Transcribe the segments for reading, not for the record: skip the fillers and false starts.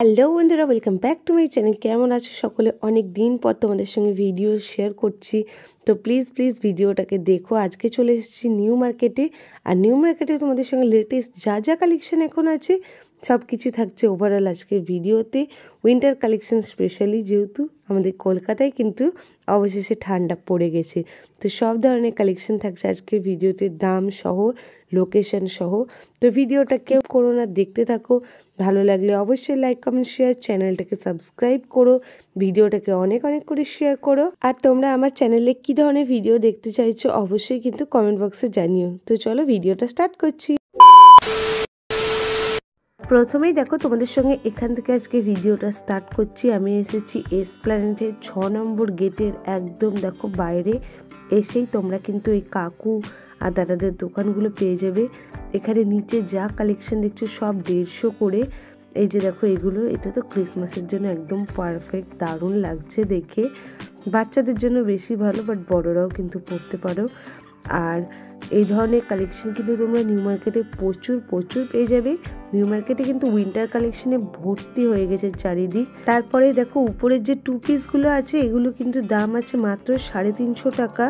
Hello বন্ধুরা, welcome back to my channel. কেমন আছো সকলে? অনেক দিন পর তোমাদের সঙ্গে ভিডিও শেয়ার করছি, তো প্লিজ ভিডিওটাকে দেখো। আজকে চলে এসেছি নিউ মার্কেটে, আর নিউ মার্কেটে তোমাদের সঙ্গে লেটেস্ট যা যা কালেকশন এখন আছে সব কিছু থাকছে ওভারঅল আজকের ভিডিওতে। উইন্টার কালেকশন স্পেশালি, যেহেতু আমাদের কলকাতায় কিন্তু অবশেষে ঠান্ডা পড়ে গেছে, তো সব ধরনের কালেকশন থাকছে আজকের ভিডিওতে, দাম সহ, লোকেশন সহ। তো ভিডিওটা কেউ করো না, দেখতে থাকো। ভালো লাগলে অবশ্যই লাইক, কমেন্ট, শেয়ার, চ্যানেলটাকে সাবস্ক্রাইব করো, ভিডিওটাকে অনেক করে শেয়ার করো। আর তোমরা আমার চ্যানেলে কী ধরনের ভিডিও দেখতে চাইছো অবশ্যই কিন্তু কমেন্ট বক্সে জানিও। তো চলো ভিডিওটা স্টার্ট করছি। প্রথমেই দেখো, তোমাদের সঙ্গে এখান থেকে আজকে ভিডিওটা স্টার্ট করছি। আমি এসেছি এসপ্ল্যানেডের 6 নম্বর গেটের একদম দেখো বাইরে। এসেই তোমরা কিন্তু এই কাকু আর দাদাদের দোকানগুলো পেয়ে যাবে। এখানে নিচে যা কালেকশন দেখছো সব 150 করে। এই যে দেখো এগুলো, এটা তো ক্রিসমাসের জন্য একদম পারফেক্ট, দারুণ লাগছে দেখে। বাচ্চাদের জন্য বেশি ভালো, বাট বড়রাও কিন্তু পরতে পারো। আর এই ধরনের কালেকশন কিন্তু তোমরা নিউ মার্কেটে প্রচুর পেয়ে যাবে। নিউ মার্কেটে কিন্তু উইন্টার কালেকশনে ভর্তি হয়ে গেছে চারিদিক। তারপরে দেখো উপরের যে 2 পিসগুলো আছে, এগুলো কিন্তু দাম আছে মাত্র 350 টাকা।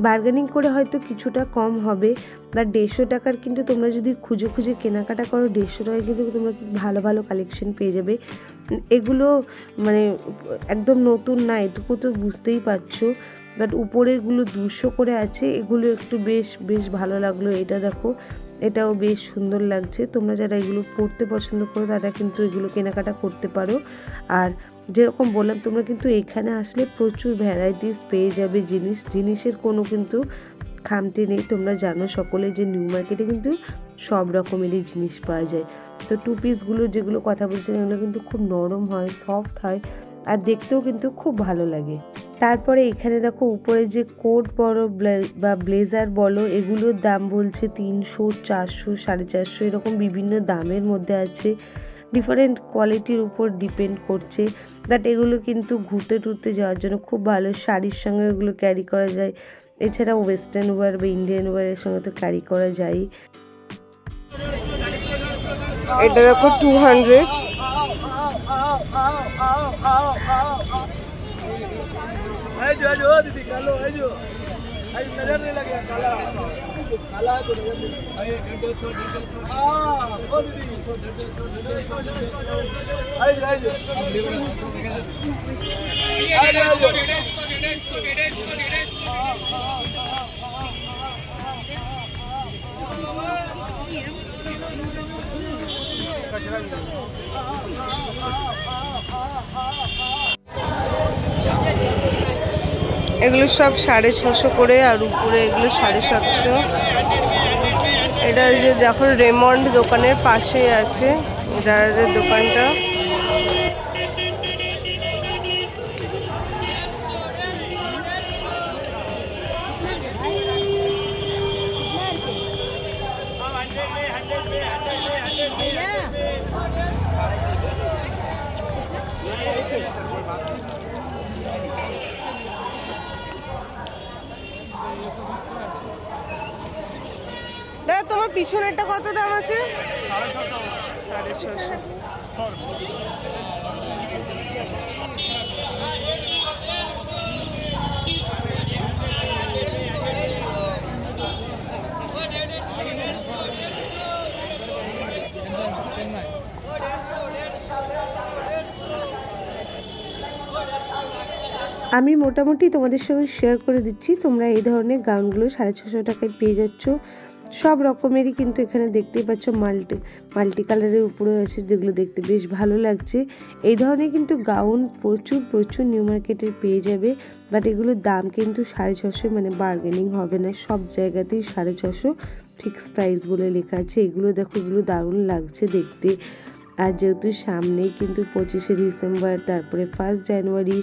বার্গেনিং করে হয়তো কিছুটা কম হবে, বা 150 টাকার কিন্তু তোমরা যদি খুঁজে কেনাকাটা করো, 150 টাকায় কিন্তু তোমরা ভালো কালেকশন পেয়ে যাবে। এগুলো মানে একদম নতুন না, এটুকু তো বুঝতেই পারছো। বাট উপরেরগুলো 200 করে আছে, এগুলো একটু বেশ ভালো লাগলো। এটা দেখো, এটাও বেশ সুন্দর লাগছে। তোমরা যারা এগুলো পরতে পছন্দ করো তারা কিন্তু এগুলো কেনাকাটা করতে পারো। আর যেরকম বললাম, তোমরা কিন্তু এখানে আসলে প্রচুর ভ্যারাইটিস পেয়ে যাবে। জিনিসের কোনো কিন্তু খামতি নেই। তোমরা জানো সকলে যে নিউ মার্কেটে কিন্তু সব রকমেরই জিনিস পাওয়া যায়। তো 2 পিসগুলো যেগুলো কথা বলছেন, এগুলো কিন্তু খুব নরম হয়, সফট হয়, আর দেখতেও কিন্তু খুব ভালো লাগে। তারপরে এখানে দেখো উপরে যে কোট বলো বা ব্লেজার বলো, এগুলোর দাম বলছে 300, 400, 450 এরকম বিভিন্ন দামের মধ্যে আছে। ডিফারেন্ট কোয়ালিটির উপর ডিপেন্ড করছে। বাট এগুলো কিন্তু ঘুরতে যাওয়ার জন্য খুব ভালো। শাড়ির সঙ্গে এগুলো ক্যারি করা যায়। এছাড়া ওয়েস্টার্ন ওয়্যার বা ইন্ডিয়ান ওয়্যারের সঙ্গে তো ক্যারি করা যায়। এটা দেখো 200। दीदी कालो नजर नहीं लगे काला काला है तो नजर नहीं এগুলো সব 650 করে, আর উপরে এগুলো 750। এটা যে যখন রেমন্ড দোকানের পাশে আছে দাদাদের দোকানটা। দাদা তোমার পিছনেরটা কত দাম আছে? 650। আমি মোটামুটি তোমাদের সঙ্গে শেয়ার করে দিচ্ছি। তোমরা এই ধরনের গাউনগুলো 650 টাকায় পেয়ে যাচ্ছ। সব রকমেরই কিন্তু এখানে দেখতেই পাচ্ছ, মাল্টি কালারের উপরে আছে, যেগুলো দেখতে বেশ ভালো লাগছে। এই ধরনের কিন্তু গাউন প্রচুর নিউ মার্কেটের পেয়ে যাবে। বাট এগুলোর দাম কিন্তু 650, মানে বার্গেনিং হবে না, সব জায়গাতেই 650 ফিক্স প্রাইস বলে লেখা আছে। এগুলো দেখো, এগুলো দারুণ লাগছে দেখতে। আর যেহেতু সামনেই কিন্তু 25শে ডিসেম্বর, তারপরে 1 জানুয়ারি,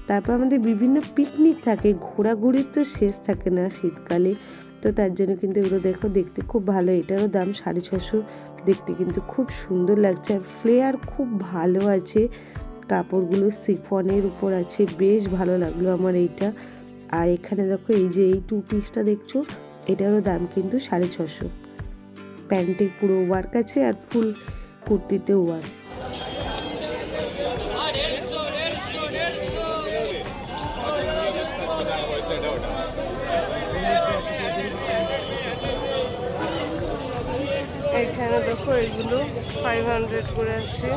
তারপর আমাদের বিভিন্ন পিকনিক থাকে, ঘোরাঘুরির তো শেষ থাকে না শীতকালে। তো তার জন্য কিন্তু এগুলো দেখো, দেখতে খুব ভালো। এটারও দাম 650। দেখতে কিন্তু খুব সুন্দর লাগছে, আর ফ্লেয়ার খুব ভালো আছে। কাপড়গুলো সিফনের উপর আছে, বেশ ভালো লাগলো আমার এইটা। আর এখানে দেখো এই যে এই 2 পিসটা দেখছো, এটারও দাম কিন্তু 650। প্যান্টে পুরো ওয়ার্ক আছে, আর ফুল কুর্তিতে ওয়ার্ক। এগুলো 500 করে আছে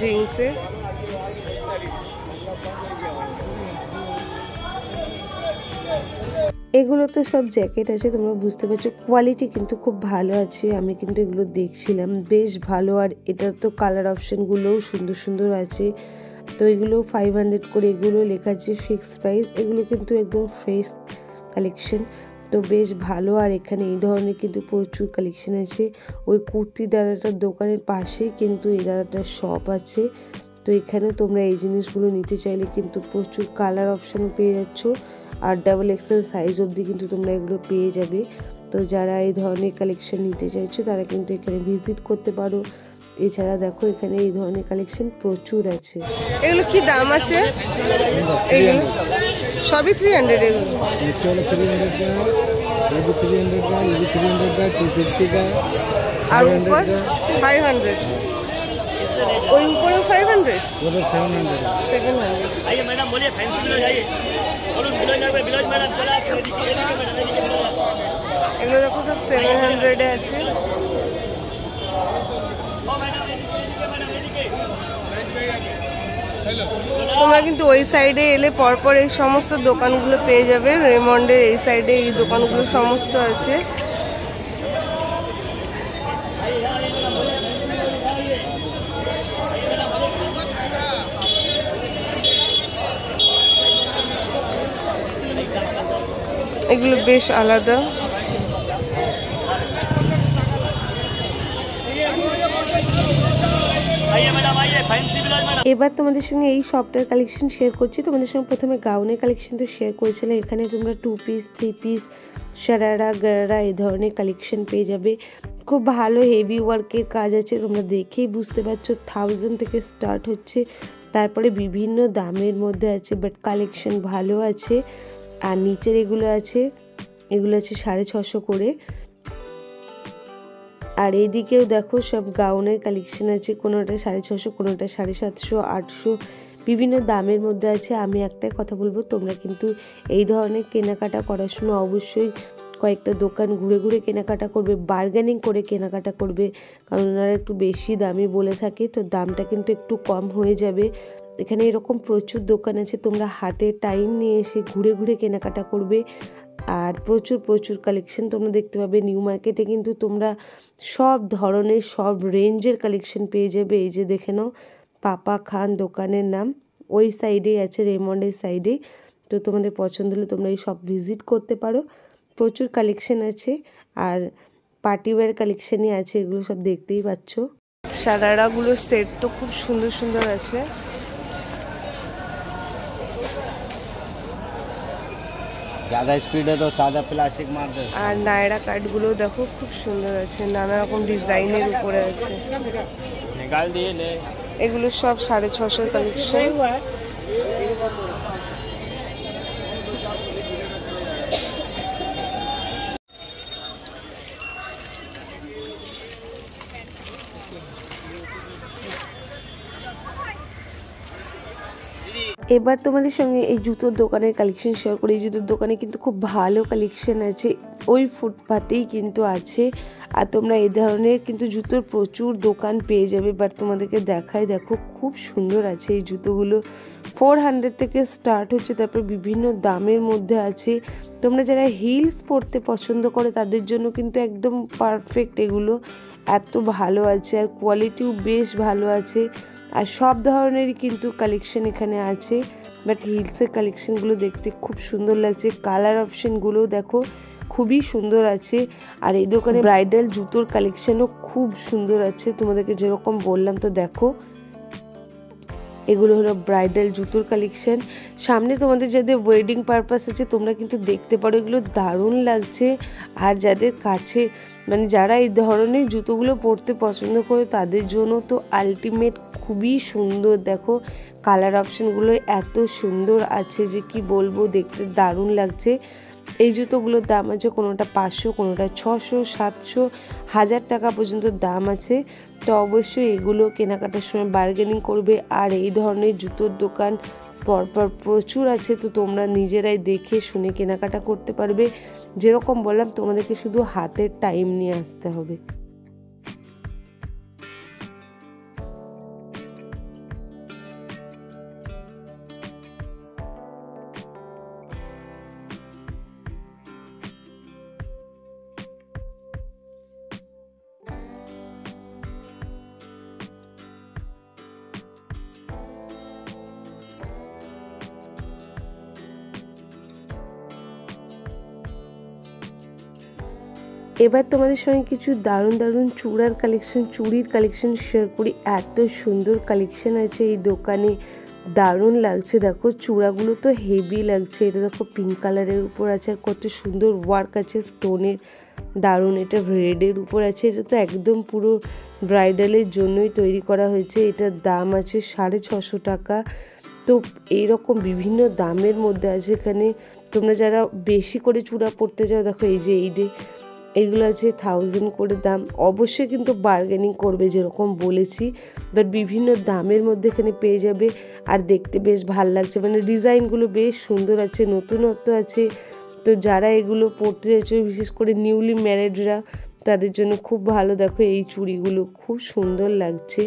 জিন্সে। এগুলো তো সব জ্যাকেট আছে, তোমরা বুঝতে পারছো কোয়ালিটি কিন্তু খুব ভালো আছে। আমি কিন্তু এগুলো দেখছিলাম, বেশ ভালো। আর এটার তো কালার অপশানগুলোও সুন্দর সুন্দর আছে। তো এগুলো 500 করে, এগুলো লেখা আছে ফিক্সড প্রাইস। এগুলো কিন্তু একদম ফ্রেশ কালেকশন, তো বেশ ভালো। আর এখানে এই ধরনের কিন্তু প্রচুর কালেকশন আছে। ওই কুর্তি দাদাটার দোকানের পাশেই কিন্তু এই দাদাটার শপ আছে। তো এখানে তোমরা এই জিনিসগুলো নিতে চাইলে কিন্তু প্রচুর কালার অপশানও পেয়ে যাচ্ছ। আর ডাবল এক্সেল সাইজ অবধি কিন্তু তোমরা এগুলো পেয়ে যাবে। তো যারা এই ধরনের কালেকশন নিতে চাইছো তারা কিন্তু এখানে ভিজিট করতে পারো। এছাড়া দেখো এখানে এই ধরনের কালেকশন প্রচুর আছে। এগুলো কি দাম আছে? এগুলো সবই 300। এগুলো 300 আর উপর 500, ওই উপরেও 500, 700। आइए मैडम बोलिए फैंसी ब्लाउज आइए और उस ब्लाउज में ब्लाउज मैडम चला के देखिए এগুলো দেখো সব 700 এ আছে। তোমরা কিন্তু ওই সাইডে এলে পরপর এই সমস্ত দোকানগুলো পেয়ে যাবে। রেমন্ডের এই সাইডে এই দোকানগুলো সমস্ত আছে। এগুলো বেশ আলাদা। এবার তোমাদের সঙ্গে এই শপটার কালেকশন শেয়ার করছি। তোমাদের সঙ্গে প্রথমে গাউনের কালেকশন তো শেয়ার করেছিলাম। এখানে তোমরা 2 পিস 3 পিস শারারা গারারা এই ধরনের কালেকশন পেয়ে যাবে। খুব ভালো হেভি ওয়ার্কের কাজ আছে, তোমরা দেখেই বুঝতে পারছো। 1000 থেকে স্টার্ট হচ্ছে, তারপরে বিভিন্ন দামের মধ্যে আছে, বাট কালেকশন ভালো আছে। আর নিচের এগুলো আছে 650 করে। আর এইদিকেও দেখো সব গাউনের কালেকশন আছে, কোনোটা 650, কোনোটা 750, 800, বিভিন্ন দামের মধ্যে আছে। আমি একটাই কথা বলবো, তোমরা কিন্তু এই ধরনের কেনাকাটা করার সময় অবশ্যই কয়েকটা দোকান ঘুরে ঘুরে কেনাকাটা করবে, বার্গেনিং করে কেনাকাটা করবে, কারণ ওনারা একটু বেশি দামই বলে থাকে, তো দামটা কিন্তু একটু কম হয়ে যাবে। এখানে এরকম প্রচুর দোকান আছে, তোমরা হাতে টাইম নিয়ে এসে ঘুরে ঘুরে কেনাকাটা করবে। আর প্রচুর প্রচুর কালেকশন তোমরা দেখতে পাবে। নিউ মার্কেটে কিন্তু তোমরা সব ধরনের সব রেঞ্জের কালেকশন পেয়ে যাবে। এই যে দেখে নাও, পাপা খান দোকানের নাম, ওই সাইডেই আছে, রেমন্ডের সাইডে। তো তোমাদের পছন্দ হলে তোমরা এই সব ভিজিট করতে পারো। প্রচুর কালেকশন আছে, আর পার্টিওয়্যার কালেকশনই আছে, এগুলো সব দেখতেই পাচ্ছ। শারারাগুলোর সেট তো খুব সুন্দর সুন্দর আছে। ज्यादा स्पीड है तो सादा प्लास्टिक मार दे। আর নায়রা কাটগুলো দেখো খুব সুন্দর আছে, নানা রকম ডিজাইনের উপরে আছে। निकाल दिए ले এগুলো সব 650 কালেকশন। এবার তোমাদের সঙ্গে এই জুতোর দোকানের কালেকশন শেয়ার করি। এই জুতোর দোকানে কিন্তু খুব ভালো কালেকশন আছে, ওই ফুটপাতেই কিন্তু আছে। আর তোমরা এই ধরনের কিন্তু জুতোর প্রচুর দোকান পেয়ে যাবে, বাট তোমাদেরকে দেখাই, দেখো খুব সুন্দর আছে এই জুতোগুলো। 400 থেকে স্টার্ট হচ্ছে, তারপর বিভিন্ন দামের মধ্যে আছে। তোমরা যারা হিলস পরতে পছন্দ করো তাদের জন্য কিন্তু একদম পারফেক্ট এগুলো, এত ভালো আছে। আর কোয়ালিটিও বেশ ভালো আছে। আর সব ধরনেরই কিন্তু কালেকশন এখানে আছে, বাট হিলসের কালেকশনগুলো দেখতে খুব সুন্দর লাগছে। কালার অপশনগুলো দেখো খুবই সুন্দর আছে। আর এই দোকানে ব্রাইডাল জুতোর কালেকশনও খুব সুন্দর আছে, তোমাদেরকে যেরকম বললাম। তো দেখো এগুলো হলো ব্রাইডাল জুতোর কালেকশন। সামনে তোমাদের যাদের ওয়েডিং পারপাস আছে তোমরা কিন্তু দেখতে পারো, এগুলো দারুণ লাগছে। আর যাদের কাছে মানে যারা এই ধরনের জুতোগুলো পরতে পছন্দ করে তাদের জন্য তো আলটিমেট, খুবই সুন্দর। দেখো কালার অপশানগুলো এত সুন্দর আছে যে কি বলবো, দেখতে দারুণ লাগছে। এই জুতোগুলোর দাম আছে কোনোটা 500, কোনোটা 600, 700, 1000 টাকা পর্যন্ত দাম আছে। তো অবশ্যই এগুলো কেনাকাটার সময় বার্গেনিং করবে। আর এই ধরনের জুতোর দোকান পরপর প্রচুর আছে, তো তোমরা নিজেরাই দেখে শুনে কেনাকাটা করতে পারবে। যেরকম বললাম তোমাদেরকে শুধু হাতের টাইম নিয়ে আসতে হবে। এবার তোমাদের সঙ্গে কিছু দারুণ দারুণ চুড়ির কালেকশন শেয়ার করি। এত সুন্দর কালেকশন আছে এই দোকানে, দারুণ লাগছে। দেখো চূড়াগুলো তো হেভি লাগছে। এটা দেখো পিঙ্ক কালারের উপর আছে, আর কত সুন্দর ওয়ার্ক আছে স্টোনের, দারুণ। এটা রেডের উপর আছে। এটা তো একদম পুরো ব্রাইডালের জন্যই তৈরি করা হয়েছে। এটার দাম আছে 650 টাকা। তো এইরকম বিভিন্ন দামের মধ্যে আছে এখানে। তোমরা যারা বেশি করে চূড়া পরতে চাও, দেখো এই যে এইগুলো আছে 1000 করে দাম। অবশ্যই কিন্তু বার্গেনিং করবে, যেরকম বলেছি, বাট বিভিন্ন দামের মধ্যে এখানে পেয়ে যাবে। আর দেখতে বেশ ভালো লাগছে, মানে ডিজাইনগুলো বেশ সুন্দর আছে, নতুনত্ব আছে। তো যারা এগুলো পরতে চাইছো, বিশেষ করে নিউলি ম্যারিডরা, তাদের জন্য খুব ভালো। দেখো এই চুড়িগুলো খুব সুন্দর লাগছে।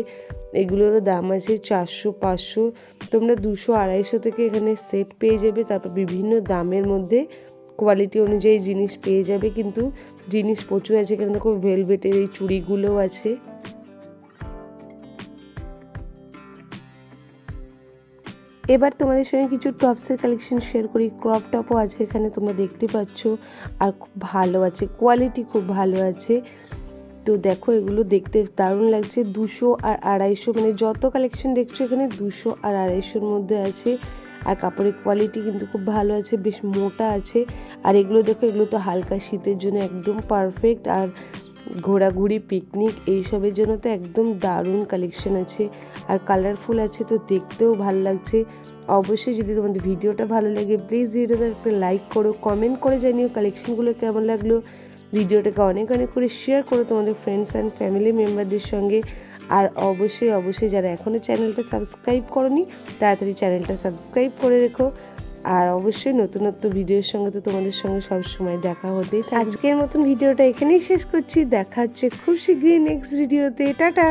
এগুলোরও দাম আছে 400, 500। তোমরা 200, 250 থেকে এখানে সেট পেয়ে যাবে। তারপর বিভিন্ন দামের মধ্যে কোয়ালিটি অনুযায়ী জিনিস পেয়ে যাবে, কিন্তু জিনিস প্রচুর আছে এখানে। দেখো ভেলভেটের এই চুড়িগুলোও আছে। এবার তোমাদের সঙ্গে কিছু টপসের কালেকশন শেয়ার করি। ক্রপ টপও আছে এখানে, তোমরা দেখতে পাচ্ছ, আর খুব ভালো আছে, কোয়ালিটি খুব ভালো আছে। তো দেখো এগুলো দেখতে দারুণ লাগছে। 200 আর 250, মানে যত কালেকশন দেখছো এখানে 200 আর 250-র মধ্যে আছে। আর কাপড়ের কোয়ালিটি কিন্তু খুব ভালো আছে, বেশ মোটা আছে। আর এগুলো দেখো, এগুলো তো হালকা শীতের জন্য একদম পারফেক্ট। আর ঘোরাঘুরি, পিকনিক এইসবের জন্য তো একদম দারুণ কালেকশন আছে। আর কালারফুল আছে, তো দেখতেও ভালো লাগছে। অবশ্যই যদি তোমাদের ভিডিওটা ভালো লাগে, প্লিজ ভিডিওটা একটা লাইক করো, কমেন্ট করে জানিও কালেকশনগুলো কেমন লাগলো। ভিডিওটাকে অনেক অনেক করে শেয়ার করো তোমাদের ফ্রেন্ডস অ্যান্ড ফ্যামিলি মেম্বারদের সঙ্গে। আর অবশ্যই যারা এখনও চ্যানেলটা সাবস্ক্রাইব করোনি, তাড়াতাড়ি চ্যানেলটা সাবস্ক্রাইব করে রেখো। আর অবশ্যই নতুনত্ব ভিডিওর সঙ্গে তো তোমাদের সঙ্গে সবসময় দেখা হতেই থাকে। আজকের মতন ভিডিওটা এখানেই শেষ করছি। দেখা হচ্ছে খুব শীঘ্রই নেক্সট ভিডিওতে। টাটা।